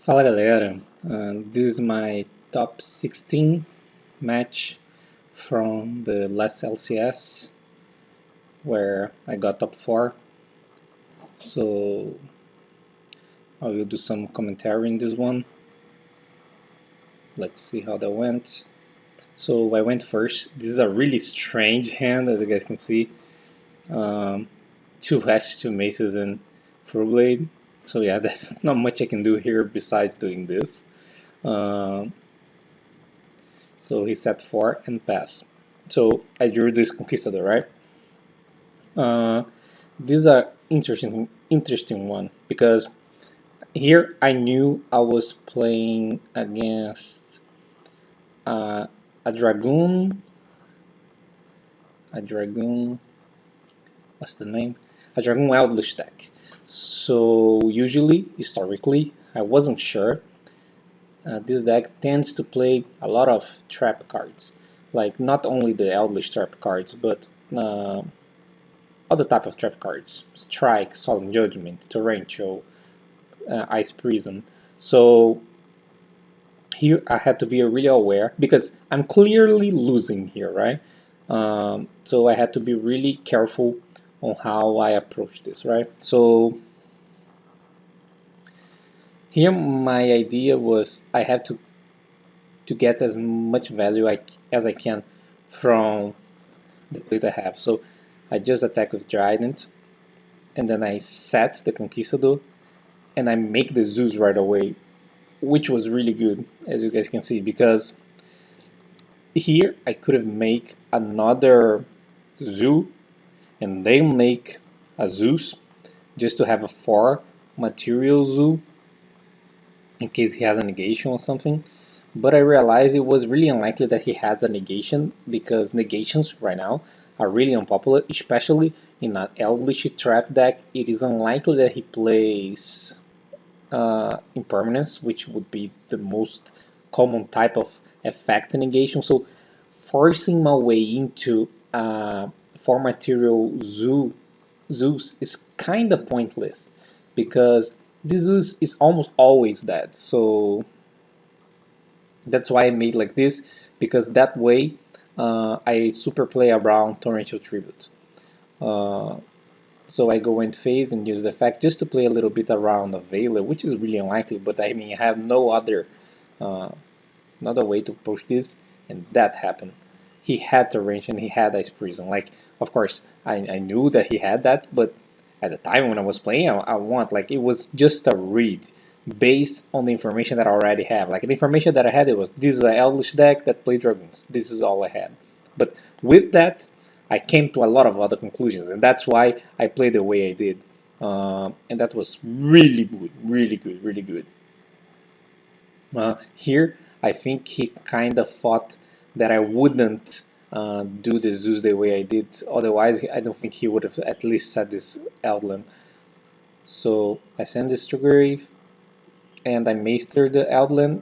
Fala galera, this is my top 16 match from the last LCS where I got top 4. So I will do some commentary in this one. Let's see how that went. So I went first. This is a really strange hand, as you guys can see. 2 Ashes, 2 Maces, and Full Blade. So yeah, there's not much I can do here besides doing this. So he set 4 and pass. So I drew this Conquistador, right? This is an interesting one because here I knew I was playing against a Dragoon. What's the name? A Dragoon Eldlich deck. So usually, historically, I wasn't sure. This deck tends to play a lot of trap cards, like not only the Eldlich trap cards, but other type of trap cards: Strike, Solemn Judgment, Torrential, Ice Prison. So here I had to be really aware because I'm clearly losing here, right? So I had to be really careful on how I approach this, right? So here my idea was I have to get as much value as I can from the plays I have. So I just attack with Trident, and then I set the Conquistador, and I make the Zeus right away, which was really good, as you guys can see, because here I could have made another Zoo, and then make a Zeus, just to have a 4 material Zoo, in case he has a negation or something. But I realized it was really unlikely that he has a negation, because negations right now are really unpopular, especially in an Eldlich trap deck. It is unlikely that he plays impermanence, which would be the most common type of effect negation. So forcing my way into 4 material Zeus is kind of pointless, because this Zeus is almost always dead. So that's why I made like this, because that way I super play around Torrential Tribute. So I go into phase and use the effect just to play a little bit around a Veiler, which is really unlikely, but I mean I have no other way to approach this, and that happened. He had Torrential and he had Ice Prison. Like, of course, I knew that he had that, but at the time when I was playing, I want, like, it was just a read based on the information that I already have. Like, the information that I had, it was, this is an Eldlich deck that plays Dragoons. This is all I had. But with that, I came to a lot of other conclusions, and that's why I played the way I did. And that was really good, really good, really good. Here, I think he kind of thought that I wouldn't do the Zeus the way I did. Otherwise, I don't think he would have at least set this Eldland. So I send this to grave, and I master the Eldland.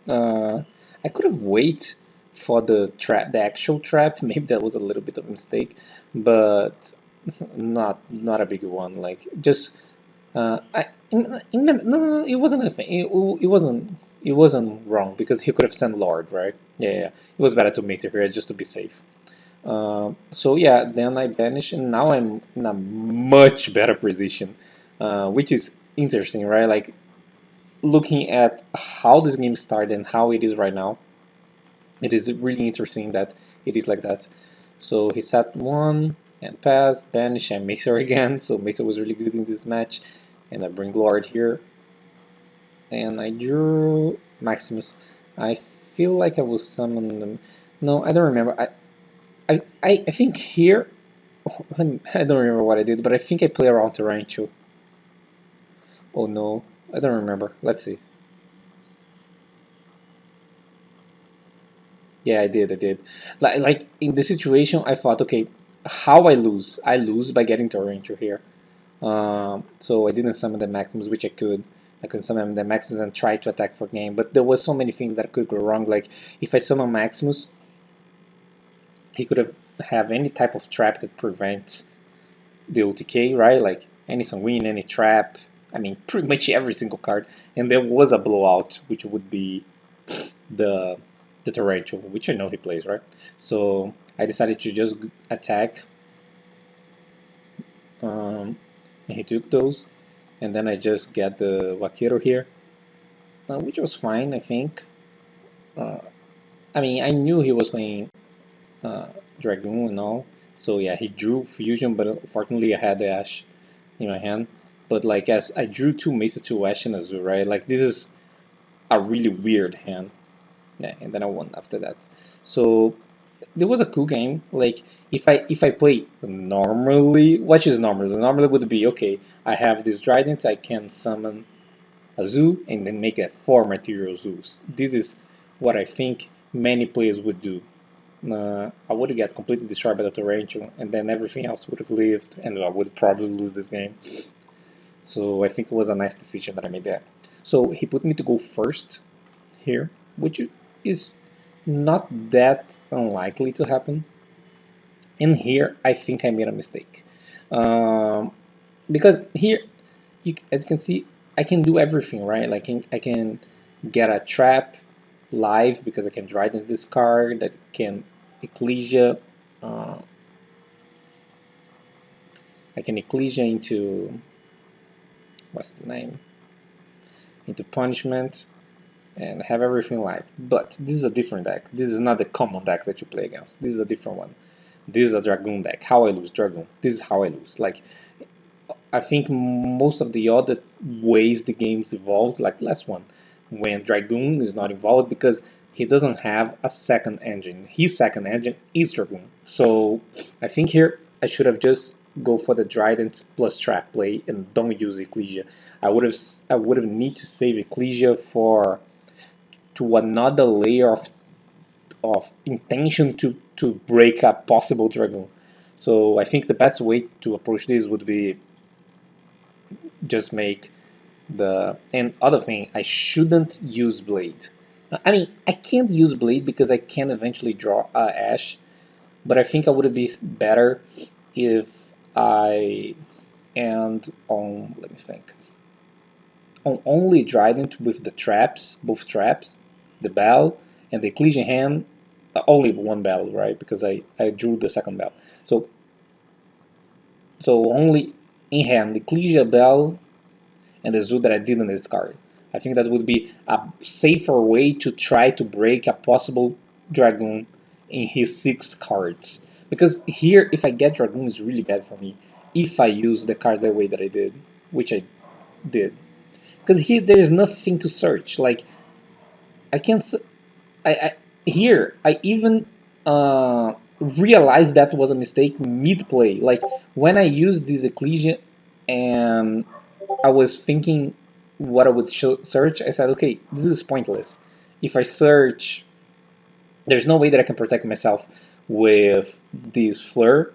I could have waited for the trap, the actual trap. Maybe that was a little bit of a mistake, but not a big one. Like, just no, it wasn't a thing. It wasn't wrong, because he could have sent Lord, right? Yeah. It was better to master here just to be safe. So yeah, then I banish, and now I'm in a much better position, which is interesting, right? Like, looking at how this game started and how it is right now, it is really interesting that it is like that. So he set 1 and pass, banish, and Macer again. So Macer was really good in this match. And I bring Lord here. And I drew Maximus. I feel like I will summon them. No, I don't remember. I think here, I don't remember what I did, but I think I play around Torrential. Oh no, I don't remember. Let's see. Yeah, I did. Like in this situation, I thought, okay, how I lose? I lose by getting Torrential here. So I didn't summon the Maximus, which I could. I could summon the Maximus and try to attack for game, but there was so many things that could go wrong. Like, if I summon Maximus, he could have any type of trap that prevents the OTK, right? Like any sanguine, any trap, I mean, pretty much every single card, and there was a blowout, which would be the Tarantula, which I know he plays, right? So I decided to just attack, and he took those, and then I just get the Vaquero here, which was fine, I think. I mean, I knew he was playing Dragoon and all, so yeah, he drew Fusion, but unfortunately I had the Ash in my hand. But like, as I drew 2 Mesa, 2 Ash and Azul, right? Like, this is a really weird hand. Yeah, and then I won after that. So there was a cool game. Like, if I play normally, what is normally? Normally would be, okay, I have this Trident, I can summon a zoo and then make a 4 material zoos. This is what I think many players would do. I would get completely destroyed by the Tarantula, and then everything else would have lived, and I would probably lose this game. So I think it was a nice decision that I made there. So he put me to go first here, which is not that unlikely to happen. And here I think I made a mistake. Because here, as you can see, I can do everything, right? Like, I can get a trap live because I can drive in this card, that can Ecclesia. I can Ecclesia into, what's the name? Into punishment, and have everything live. But this is a different deck. This is not the common deck that you play against. This is a different one. This is a Dragoon deck. How I lose Dragoon. This is how I lose. Like, I think most of the other ways the game's evolved, like last one, when Dragoon is not involved because he doesn't have a second engine. His second engine is Dragoon. So I think here I should have just go for the Trident plus trap play and don't use Ecclesia. I would have need to save Ecclesia to another layer of intention to break a possible Dragoon. So I think the best way to approach this would be just make and other thing, I shouldn't use Blade. I mean, I can't use Blade because I can eventually draw Ash, but I think I would be better if I end on, let me think, on only Trident with the traps, both traps, the bell, and the Ecclesia hand, only one bell, right? Because I drew the second bell. So only in hand, the Ecclesia bell, and the zoo that I didn't discard. I think that would be a safer way to try to break a possible Dragoon in his 6 cards. Because here, if I get Dragoon, is really bad for me if I use the card the way that I did, which I did. Because here there is nothing to search. Like, I can, here I even realized that was a mistake mid-play. Like, when I used this Ecclesia and I was thinking what I would search, I said, okay, this is pointless. If I search, there's no way that I can protect myself with this Fleur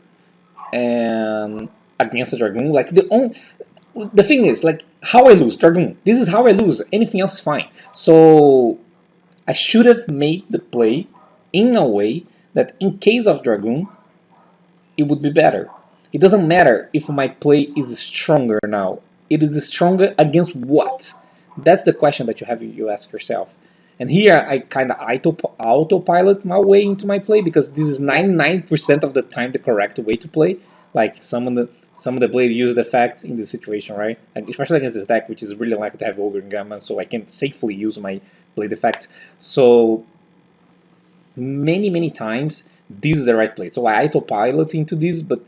and against a Dragoon. Like, the thing is, like, how I lose Dragoon. This is how I lose. Anything else is fine. So I should have made the play in a way that in case of Dragoon, it would be better. It doesn't matter if my play is stronger now. It is stronger against what? That's the question that you ask yourself. And here I kind of autopilot my way into my play because this is 99% of the time the correct way to play. Like, some of the blade use the fact in this situation, right? And especially against this deck, which is really likely to have Ogre and Gamma, so I can safely use my blade effect. So many times this is the right play. So I autopilot into this, but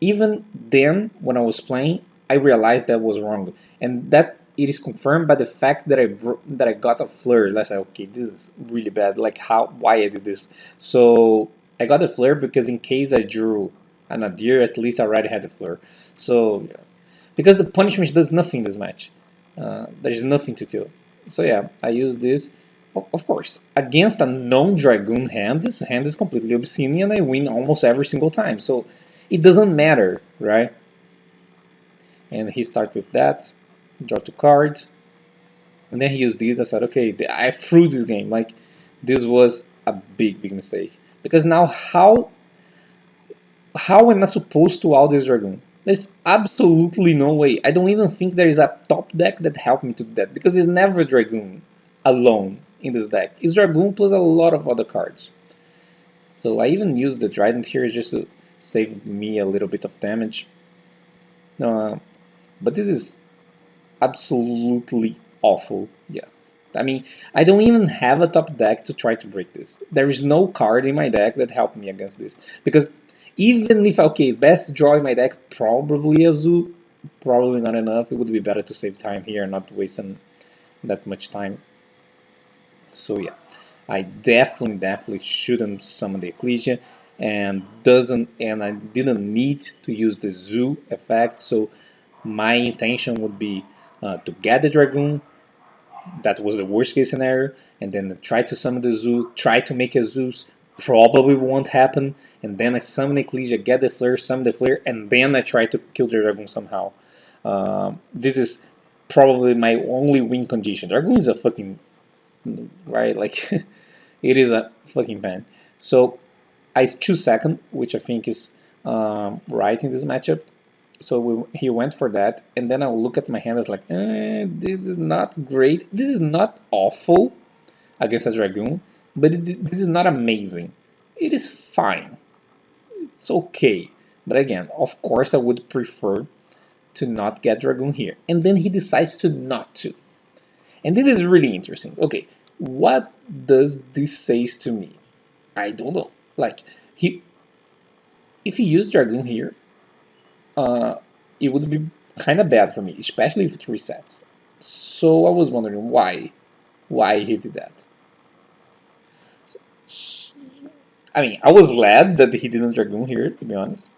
even then, when I was playing, I realized that was wrong, and that it is confirmed by the fact that I got a Fleur. I said, okay, this is really bad. Like, why I did this? So I got a Fleur because in case I drew an Nadir, at least I already had a Fleur. So yeah. Because the punishment does nothing this match, there's nothing to kill. So yeah, I use this. Of course, against a non-Dragoon hand, this hand is completely obscene, and I win almost every single time. So it doesn't matter, right? And he started with that, draw 2 cards, and then he used these. I said, okay, I threw this game. Like, this was a big mistake. Because now, how am I supposed to out this Dragoon? There's absolutely no way. I don't even think there is a top deck that helped me to do that, because it's never Dragoon alone in this deck. It's Dragoon plus a lot of other cards. So I even used the Trident here just to save me a little bit of damage. But this is absolutely awful. Yeah. I mean, I don't even have a top deck to try to break this. There is no card in my deck that helped me against this. Because even if, okay, best draw in my deck, probably a zoo, probably not enough. It would be better to save time here and not wasting that much time. So yeah, I definitely shouldn't summon the Ecclesia, and I didn't need to use the zoo effect. So my intention would be to get the Dragoon. That was the worst case scenario, and then try to summon the zoo, try to make a Zeus, probably won't happen, and then I summon Ecclesia, get the flare, summon the flare, and then I try to kill the Dragoon somehow. This is probably my only win condition. Dragoon is a fucking, right, like, it is a fucking pain. So I choose second, which I think is right in this matchup. So he went for that, and then I'll look at my hand as like, this is not great. This is not awful against a Dragoon, but this is not amazing. It is fine. It's okay. But again, of course, I would prefer to not get Dragoon here. And then he decides to not to. And this is really interesting. Okay, what does this say to me? I don't know. Like, if he used Dragoon here, it would be kind of bad for me, especially if it resets. So I was wondering why he did that. I mean, I was glad that he didn't Dragoon here, to be honest.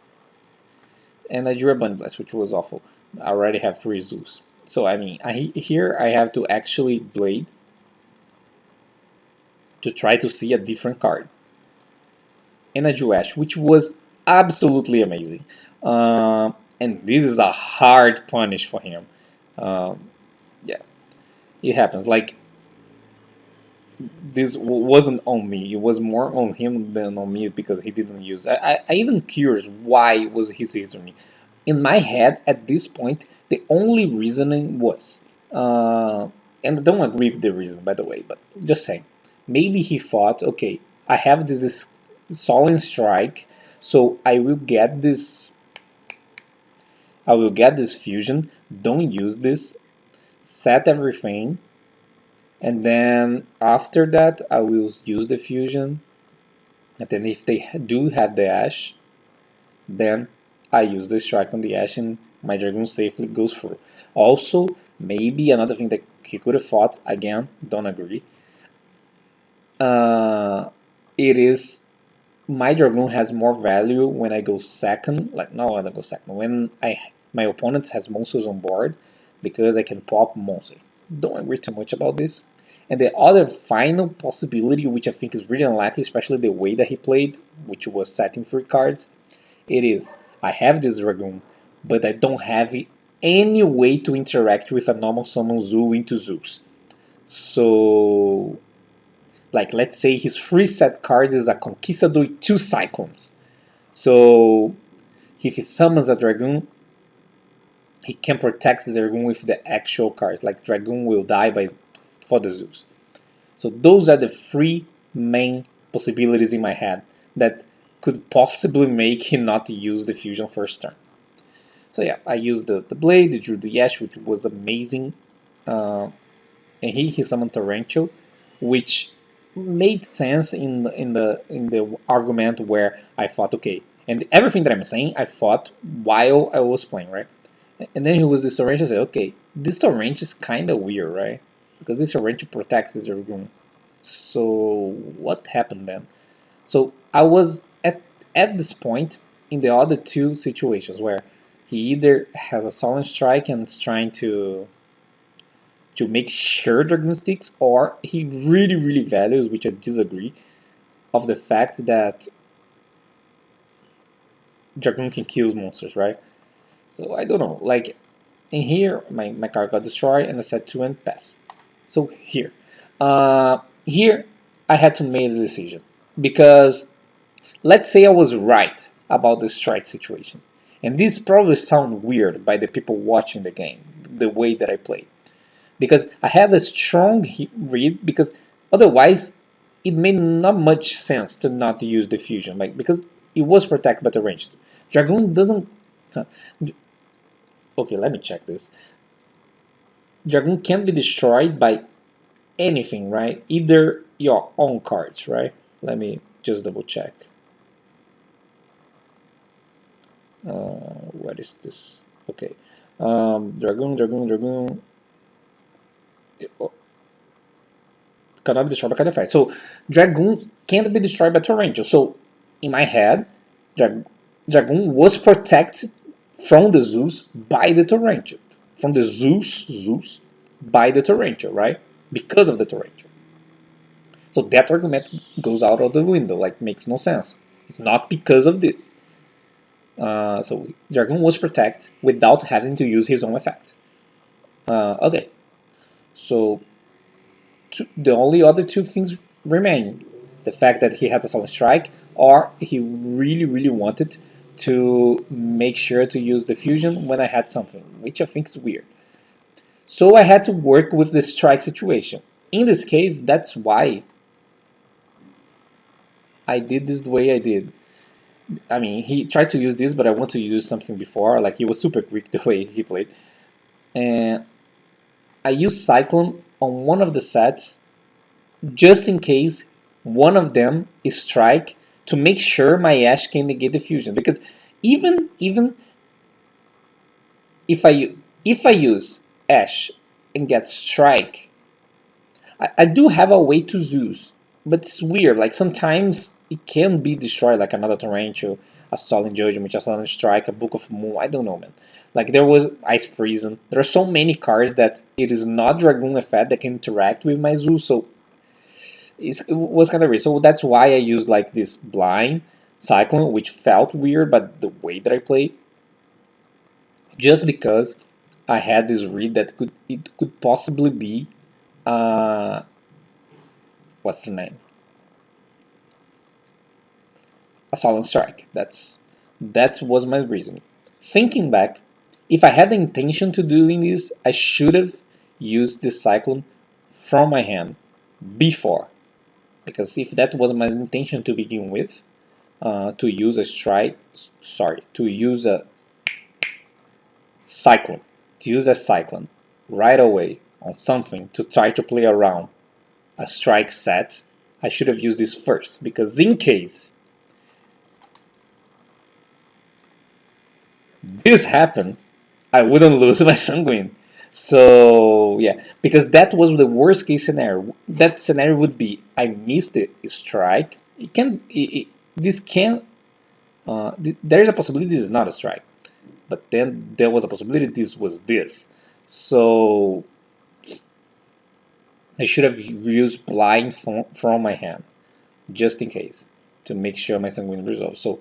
And I drew a Bund Blast, which was awful. I already have 3 Zeus. So I mean, here I have to actually Blade to try to see a different card. And I drew Ash, which was absolutely amazing. And this is a hard punish for him. Yeah, it happens. Like, this wasn't on me. It was more on him than on me because he didn't use. I even curious why was he using me. In my head, at this point, the only reasoning was, and I don't agree with the reason, by the way, but just saying, maybe he thought, okay, I have this Solemn Strike, so I will get this fusion, don't use this, set everything, and then after that I will use the fusion, and then if they do have the Ash, then I use the strike on the Ash and my Dragoon safely goes through. Also, maybe another thing that he could have thought, again, don't agree, it is my Dragoon has more value when I go second, like not when I go second, when my opponent has monsters on board, because I can pop monster. Don't agree too much about this. And the other final possibility, which I think is really unlikely, especially the way that he played, which was setting 3 cards, it is, I have this Dragoon, but I don't have any way to interact with a normal summon Zoo into Zeus. So, like, let's say his 3 set card is a Conquistador with 2 Cyclones. So, if he summons a Dragoon, he can protect the Dragoon with the actual cards. Like, Dragoon will die for the Zeus. So those are the 3 main possibilities in my head that could possibly make him not use the fusion first turn. So yeah, I used the Blade, drew the Ash, which was amazing. And he summoned Torrential, which made sense in the argument where I thought, okay, and everything that I'm saying I thought while I was playing, right? And then he was this Torrential, I said, okay, this Torrential is kinda weird, right? Because this Torrential protects the Dragoon. So what happened then? So I was at this point in the other 2 situations where he either has a Solemn Strike and is trying to make sure Dragoon sticks, or he really values, which I disagree, of the fact that Dragoon can kill monsters, right? So I don't know, like, in here my card got destroyed and I said 2 and pass. So here I had to make a decision, because let's say I was right about the strike situation And this probably sounds weird by the people watching the game, the way that I play. Because I had a strong read, because otherwise it made not much sense to not use the fusion, like, because it was protected by the range. Dragoon doesn't. Okay, let me check this. Dragoon can't be destroyed by anything, right? Either your own cards, right? Let me just double check. What is this? Okay. Dragoon. Oh, cannot be destroyed by card effect. So Dragoon can't be destroyed by torrential. So in my head, Dragoon was protected from the Zeus by the torrential. From the Zeus by the torrential, right? Because of the torrential. So that argument goes out of the window, like makes no sense. It's not because of this. So Dragoon was protected without having to use his own effect. Okay, so the only other two things remain: the fact that he had a solid strike, or he really wanted to make sure to use the fusion when I had something, which I think is weird. So I had to work with the strike situation. In this case, that's why I did this the way I did. I mean, he tried to use this, but I want to use something before. Like, he was super quick the way he played. And I used Cyclone on one of the sets just in case one of them is strike, to make sure my Ash can negate the fusion. Because even if I use Ash and get strike, I do have a way to Zeus, but it's weird. Like, sometimes it can be destroyed, like another torrential, a Solemn Judgment, a Solemn Strike, a Book of Moon. I don't know, man. Like, there was Ice Prison. There are so many cards that it is not Dragoon effect that can interact with my Zeus, so it was kind of weird. So that's why I used like this blind Cyclone, which felt weird, but the way that I played, just because I had this read that it could possibly be what's the name? A Solemn Strike. That was my reasoning. Thinking back, if I had the intention to doing this, I should have used this Cyclone from my hand before. Because if that was my intention to begin with, to use a cyclone right away on something to try to play around a strike set, I should have used this first, because in case this happened, I wouldn't lose my Sanguine. So yeah, because that was the worst case scenario. That scenario would be I missed the strike. This can there is a possibility this is not a strike, but then there was a possibility this was this. So I should have used blind from my hand just in case to make sure my Sanguine resolves. So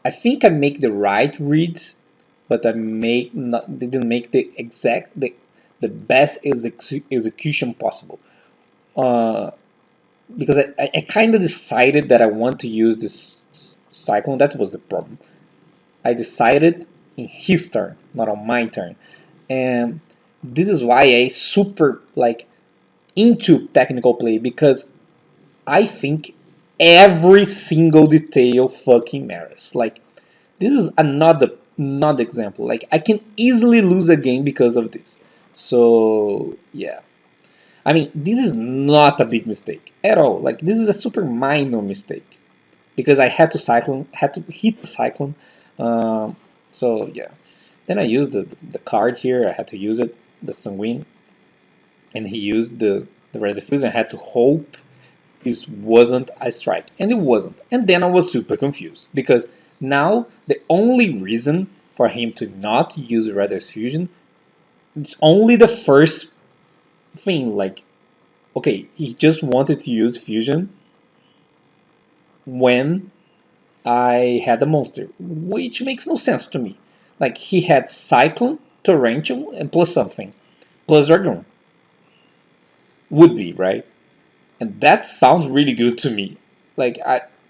I think I make the right reads, but I didn't make the best execution possible. Because I kind of decided that I want to use this Cyclone. That was the problem. I decided in his turn, not on my turn. And this is why I super like into technical play, because I think every single detail fucking matters. Like, this is another example. Like, I can easily lose a game because of this. So yeah, I mean, this is not a big mistake at all. Like, this is a super minor mistake because I had to hit the Cyclone. So yeah, then I used the card here. I had to use it, the Sanguine, and he used the Red Diffuse. I had to hope this wasn't a strike, and it wasn't. And then I was super confused because now the only reason for him to not use Red Diffusion, it's only the first thing. Like, okay, he just wanted to use fusion when I had a monster, which makes no sense to me. Like, he had Cyclone, Torrential, and plus something, plus Dragoon. Would be, right? And that sounds really good to me. Like,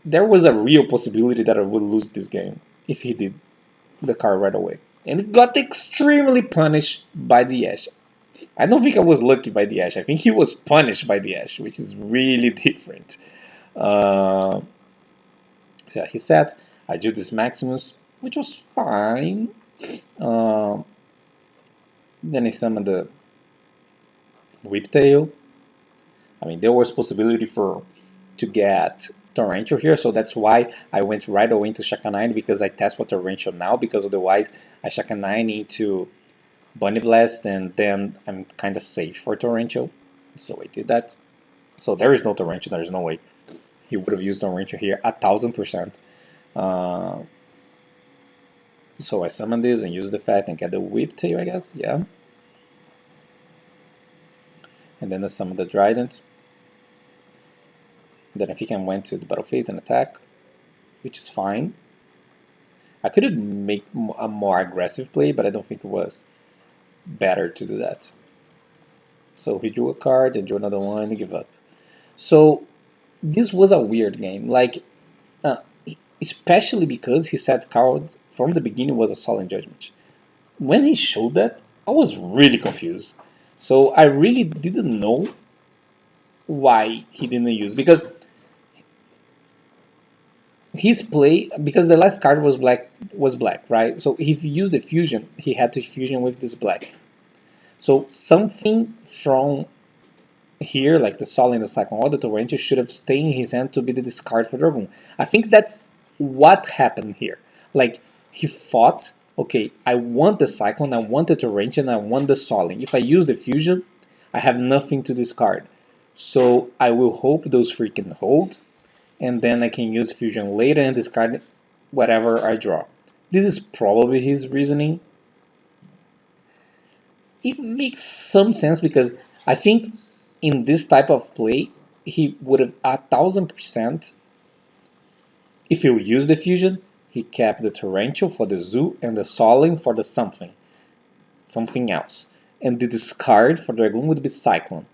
there was a real possibility that I would lose this game if he did. the card right away. And it got extremely punished by the Ashe. I don't think I was lucky by the Ashe. I think he was punished by the Ashe, which is really different. Uh, so yeah, he set. I drew this Maximus, which was fine. Then I summoned the Whiptail. I mean, there was possibility to get Torrential here, so that's why I went right away into Shaka 9 because I test for Torrential now, because otherwise I Shaka 9 into Bunny Blast and then I'm kind of safe for Torrential. So I did that. So there is no Torrential, there is no way. He would have used Torrential here 1000%. So I summon this and use the fact and get the Whiptail, I guess, yeah. And then I summon the Trident. Then I think I went to the battle phase and attack, which is fine. I could make a more aggressive play, but I don't think it was better to do that. So he drew a card, then drew another one, and give up. So this was a weird game, like especially because he said cards from the beginning was a Solemn Judgment. When he showed that, I was really confused. So I really didn't know why he didn't use, because his play, because the last card was black, right? So if he used the fusion, he had to fusion with this black. So something from here, like the Sol and the Cyclone or the Torrential, should have stayed in his hand to be the discard for Dragoon. I think that's what happened here. Like, he thought, okay, I want the Cyclone, I want the Torrential, and I want the Soling. If I use the fusion, I have nothing to discard. So I will hope those three can hold, and then I can use fusion later and discard whatever I draw. This is probably his reasoning. It makes some sense because I think in this type of play, he would have 1000%. If he used the fusion, he kept the Torrential for the Zoo and the Soling for the something else. And the discard for Dragoon would be Cyclone.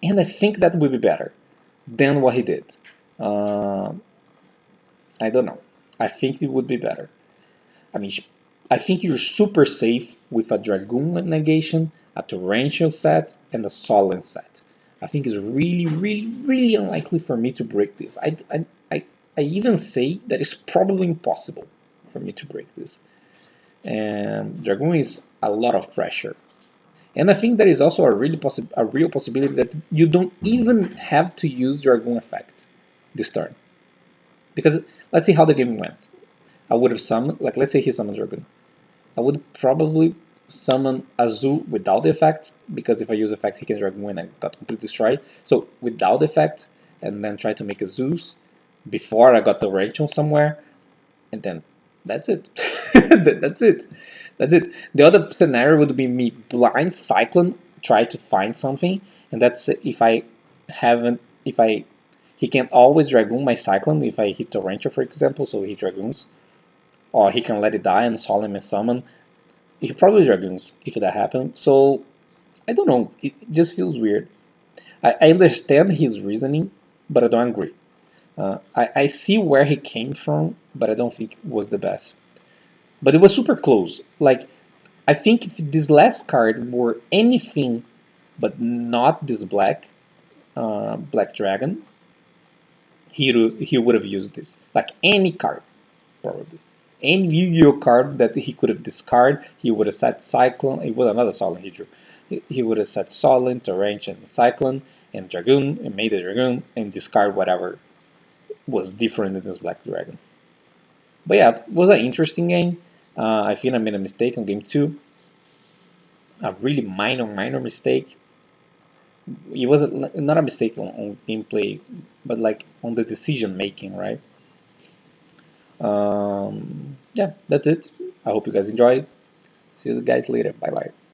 And I think that would be better than what he did. I don't know. I think it would be better. I mean, I think you're super safe with a Dragoon negation, a Torrential set, and a Solemn set. I think it's really, really, really unlikely for me to break this. I even say that it's probably impossible for me to break this. And Dragoon is a lot of pressure. And I think there is also a real possibility that you don't even have to use Dragoon effect this turn. Because let's see how the game went. I would have summoned, like let's say he summoned Dragoon. I would probably summon Azul without the effect, because if I use effect he can Dragoon and I got completely destroyed. So without the effect, and then try to make a Zeus before I got the Rachel somewhere, and then that's it. That's it. That's it. The other scenario would be me blind Cyclone, try to find something, and that's if I haven't, he can't always Dragoon my Cyclone if I hit Torrential, for example, so he Dragoons. Or he can let it die and Solemn and summon. He probably Dragoons if that happens. So, I don't know, it just feels weird. I understand his reasoning, but I don't agree. I see where he came from, but I don't think it was the best. But it was super close. Like, I think if this last card were anything but not this black dragon, he would have used this. Like any card, probably. Any Yu-Gi-Oh card that he could have discarded, he would have set Cyclone. It was another Solemn he drew. He would have set Solemn, Torrential, and Cyclone, and Dragoon, and made a Dragoon, and discard whatever was different than this black dragon. But yeah, it was an interesting game. I think I made a mistake on game 2. A really minor mistake. It was not a mistake on gameplay, but like on the decision making, right? Yeah, that's it. I hope you guys enjoyed. See you guys later. Bye bye.